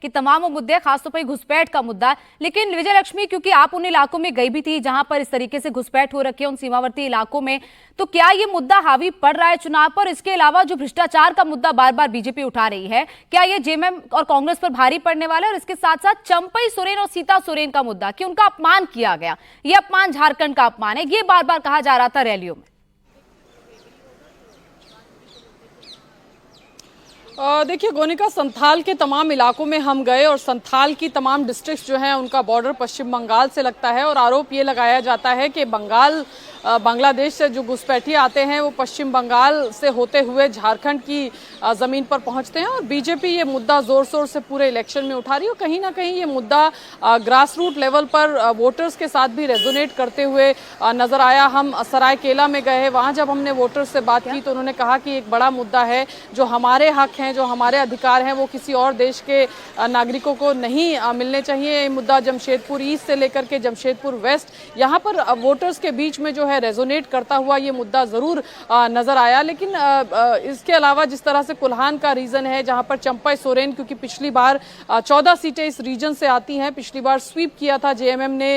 कि तमाम मुद्दे, खासतौर पर घुसपैठ का मुद्दा। लेकिन विजय लक्ष्मी, क्योंकि आप उन इलाकों में गई भी थी जहां पर इस तरीके से घुसपैठ हो रखी है, उन सीमावर्ती इलाकों में, तो क्या ये मुद्दा हावी पड़ रहा है चुनाव पर? इसके अलावा जो भ्रष्टाचार का मुद्दा बार बार बीजेपी उठा रही है, क्या ये जेएमएम और कांग्रेस पर भारी पड़ने वाला है? और इसके साथ साथ चंपई सोरेन और सीता सोरेन का मुद्दा कि उनका अपमान किया गया, ये अपमान झारखंड का अपमान है, ये बार बार कहा जा रहा था रैलियों में। देखिए गोनिका, संथाल के तमाम इलाकों में हम गए और संथाल की तमाम डिस्ट्रिक्ट्स जो हैं उनका बॉर्डर पश्चिम बंगाल से लगता है और आरोप ये लगाया जाता है कि बांग्लादेश से जो घुसपैठी आते हैं वो पश्चिम बंगाल से होते हुए झारखंड की ज़मीन पर पहुंचते हैं और बीजेपी ये मुद्दा ज़ोर शोर से पूरे इलेक्शन में उठा रही है और कहीं ना कहीं ये मुद्दा ग्रास रूट लेवल पर वोटर्स के साथ भी रेजोनेट करते हुए नज़र आया। हम सरायकेला में गए, वहाँ जब हमने वोटर्स से बात की तो उन्होंने कहा कि एक बड़ा मुद्दा है, जो हमारे हक हैं, जो हमारे अधिकार हैं, वो किसी और देश के नागरिकों को नहीं मिलने चाहिए। ये मुद्दा जमशेदपुर ईस्ट से लेकर के जमशेदपुर वेस्ट, यहाँ पर वोटर्स के बीच में जो है रेजोनेट करता हुआ ये मुद्दा जरूर नजर आया। लेकिन इसके अलावा जिस तरह से कुल्हान का रीजन है, जहां पर चंपई सोरेन, क्योंकि पिछली बार 14 सीटें इस रीजन से आती हैं, पिछली बार स्वीप किया था जेएमएम ने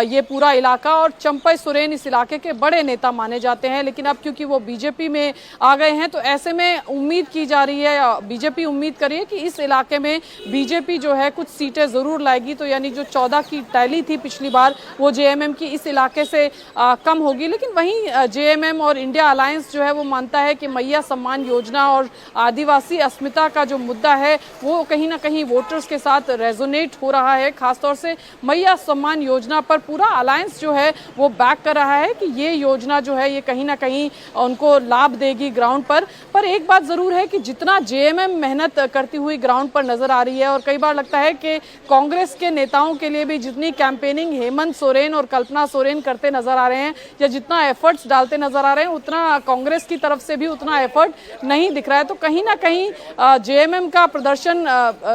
ये पूरा इलाका और चंपई सोरेन इस इलाके के बड़े नेता माने जाते हैं। लेकिन अब क्योंकि वो बीजेपी में आ गए हैं तो ऐसे में उम्मीद की जा रही है, बीजेपी उम्मीद कर रही है कि इस इलाके में बीजेपी जो है कुछ सीटें जरूर लाएगी। तो यानी जो 14 की टैली थी पिछली बार, वो जेएमएम की इस इलाके से कम होगी। लेकिन वहीं जेएमएम और इंडिया अलायंस जो है वो मानता है कि मैया सम्मान योजना और आदिवासी अस्मिता का जो मुद्दा है वो कहीं ना कहीं वोटर्स के साथ रेजोनेट हो रहा है। खासतौर से मैया सम्मान योजना पर पूरा अलायंस जो है वो बैक कर रहा है कि ये योजना जो है ये कहीं ना कहीं उनको लाभ देगी ग्राउंड पर एक बात जरूर है कि जितना जेएमएम मेहनत करती हुई ग्राउंड पर नजर आ रही है और कई बार लगता है कि कांग्रेस के नेताओं के लिए भी जितनी कैंपेनिंग हेमंत सोरेन और कल्पना सोरेन करते नजर आ रहे हैं या जितना एफर्ट्स डालते नजर आ रहे हैं, उतना कांग्रेस की तरफ से भी उतना एफर्ट नहीं दिख रहा है। तो कहीं ना कहीं जेएमएम का प्रदर्शन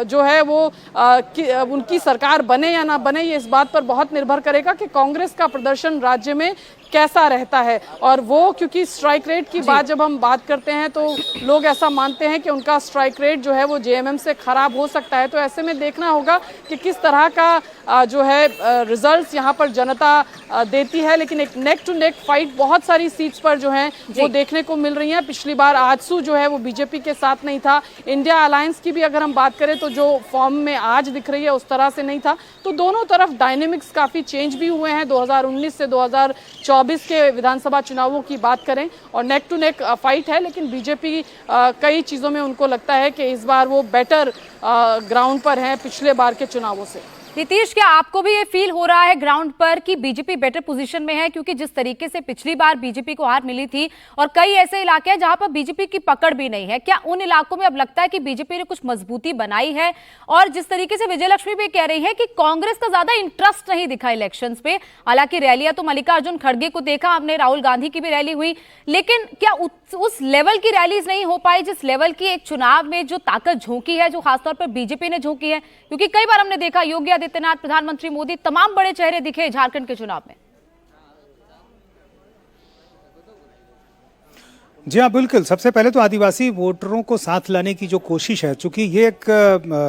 जो है वो उनकी सरकार बने या ना बने, ये इस बात पर बहुत निर्भर करेगा कि कांग्रेस का प्रदर्शन राज्य में कैसा रहता है। और वो क्योंकि स्ट्राइक रेट की बात जब हम बात करते हैं तो लोग ऐसा मानते हैं कि उनका स्ट्राइक रेट जो है वो जेएमएम से खराब हो सकता है। तो ऐसे में देखना होगा कि किस तरह का जो है रिजल्ट्स यहाँ पर जनता देती है। लेकिन एक नेक टू नेक फाइट बहुत सारी सीट्स पर जो है वो देखने को मिल रही है। पिछली बार आजसू जो है वो बीजेपी के साथ नहीं था। इंडिया अलायंस की भी अगर हम बात करें तो जो फॉर्म में आज दिख रही है उस तरह से नहीं था। तो दोनों तरफ डायनेमिक्स काफी चेंज भी हुए हैं 2019 से 2024 के विधानसभा चुनावों की बात करें और नेक टू नेक फाइट है। लेकिन बीजेपी कई चीजों में उनको लगता है कि इस बार वो बेटर ग्राउंड पर है पिछले बार के चुनावों से। नीतीश, क्या आपको भी ये फील हो रहा है ग्राउंड पर कि बीजेपी बेटर पोजीशन में है? क्योंकि जिस तरीके से पिछली बार बीजेपी को हार मिली थी और कई ऐसे इलाके हैं जहां पर बीजेपी की पकड़ भी नहीं है, क्या उन इलाकों में अब लगता है कि बीजेपी ने कुछ मजबूती बनाई है? और जिस तरीके से विजय लक्ष्मी भी कह रही है कि कांग्रेस का ज्यादा इंटरेस्ट नहीं दिखा इलेक्शंस पे, हालांकि रैलियां तो मल्लिकार्जुन खड़गे को देखा हमने, राहुल गांधी की भी रैली हुई, लेकिन क्या उस लेवल की रैलीज नहीं हो पाई जिस लेवल की एक चुनाव में जो ताकत झोंकी है, जो खासतौर पर बीजेपी ने झोंकी है? क्योंकि कई बार हमने देखा योगी आदित्यनाथ, प्रधानमंत्री मोदी, तमाम बड़े चेहरे दिखे झारखंड के चुनाव में। जी हाँ, बिल्कुल। सबसे पहले तो आदिवासी वोटरों को साथ लाने की जो कोशिश है, चूंकि ये एक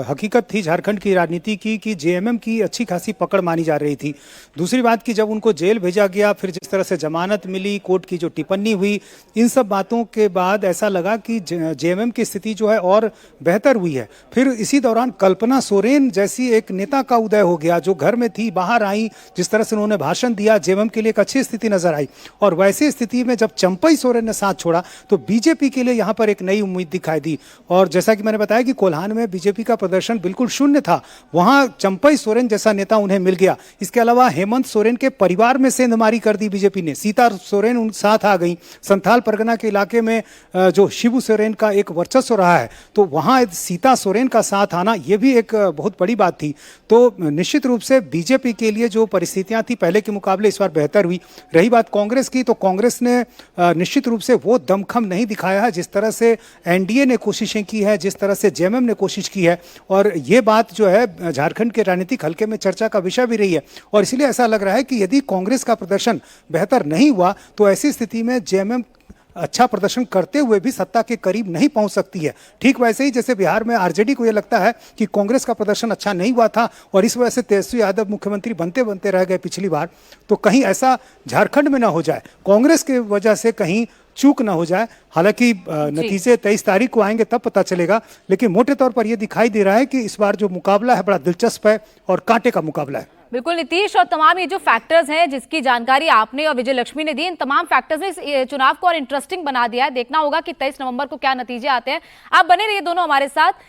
हकीकत थी झारखंड की राजनीति की कि जेएमएम की अच्छी खासी पकड़ मानी जा रही थी। दूसरी बात कि जब उनको जेल भेजा गया, फिर जिस तरह से जमानत मिली, कोर्ट की जो टिप्पणी हुई, इन सब बातों के बाद ऐसा लगा कि जेएमएम की स्थिति जो है और बेहतर हुई है। फिर इसी दौरान कल्पना सोरेन जैसी एक नेता का उदय हो गया, जो घर में थी, बाहर आई, जिस तरह से उन्होंने भाषण दिया, जेएमएम के लिए एक अच्छी स्थिति नजर आई। और वैसी स्थिति में जब चंपई सोरेन ने साथ छोड़ा तो बीजेपी के लिए यहां पर एक नई उम्मीद दिखाई दी। और जैसा कि मैंने बताया कि कोल्हान में बीजेपी का प्रदर्शन बिल्कुल शून्य था, वहां चंपई सोरेन जैसा नेता उन्हें मिल गया। इसके अलावा हेमंत सोरेन के परिवार में सेंधमारी कर दी बीजेपी ने, सीता सोरेन उन साथ आ गई। संथाल परगना के इलाके में जो शिबू सोरेन का एक वर्चस्व रहा है, तो वहां सीता सोरेन का साथ आना यह भी एक बहुत बड़ी बात थी। तो निश्चित रूप से बीजेपी के लिए जो परिस्थितियां थी पहले के मुकाबले इस बार बेहतर हुई। रही बात कांग्रेस की, तो कांग्रेस ने निश्चित रूप से वो दमखम नहीं दिखाया है जिस तरह से एनडीए ने कोशिशें की है, जिस तरह से जेएमएम ने कोशिश की है। और ये बात जो है झारखंड के राजनीतिक हल्के में चर्चा का विषय भी रही है। और इसलिए ऐसा लग रहा है कि यदि कांग्रेस का प्रदर्शन बेहतर नहीं हुआ तो ऐसी स्थिति में जेएमएम अच्छा प्रदर्शन करते हुए भी सत्ता के करीब नहीं पहुंच सकती है। ठीक वैसे ही जैसे बिहार में आरजेडी को यह लगता है कि कांग्रेस का प्रदर्शन अच्छा नहीं हुआ था और इस वजह से तेजस्वी यादव मुख्यमंत्री बनते बनते रह गए पिछली बार, तो कहीं ऐसा झारखंड में ना हो जाए, कांग्रेस की वजह से कहीं चूक ना हो जाए। हालांकि नतीजे 23 तारीख को आएंगे तब पता चलेगा, लेकिन मोटे तौर पर यह दिखाई दे रहा है कि इस बार जो मुकाबला है बड़ा दिलचस्प है और कांटे का मुकाबला है। बिल्कुल नीतीश, और तमाम ये जो फैक्टर्स हैं जिसकी जानकारी आपने और विजय लक्ष्मी ने दी, इन तमाम फैक्टर्स ने इस चुनाव को और इंटरेस्टिंग बना दिया है। देखना होगा कि 23 नवंबर को क्या नतीजे आते हैं। आप बने रहिए दोनों हमारे साथ।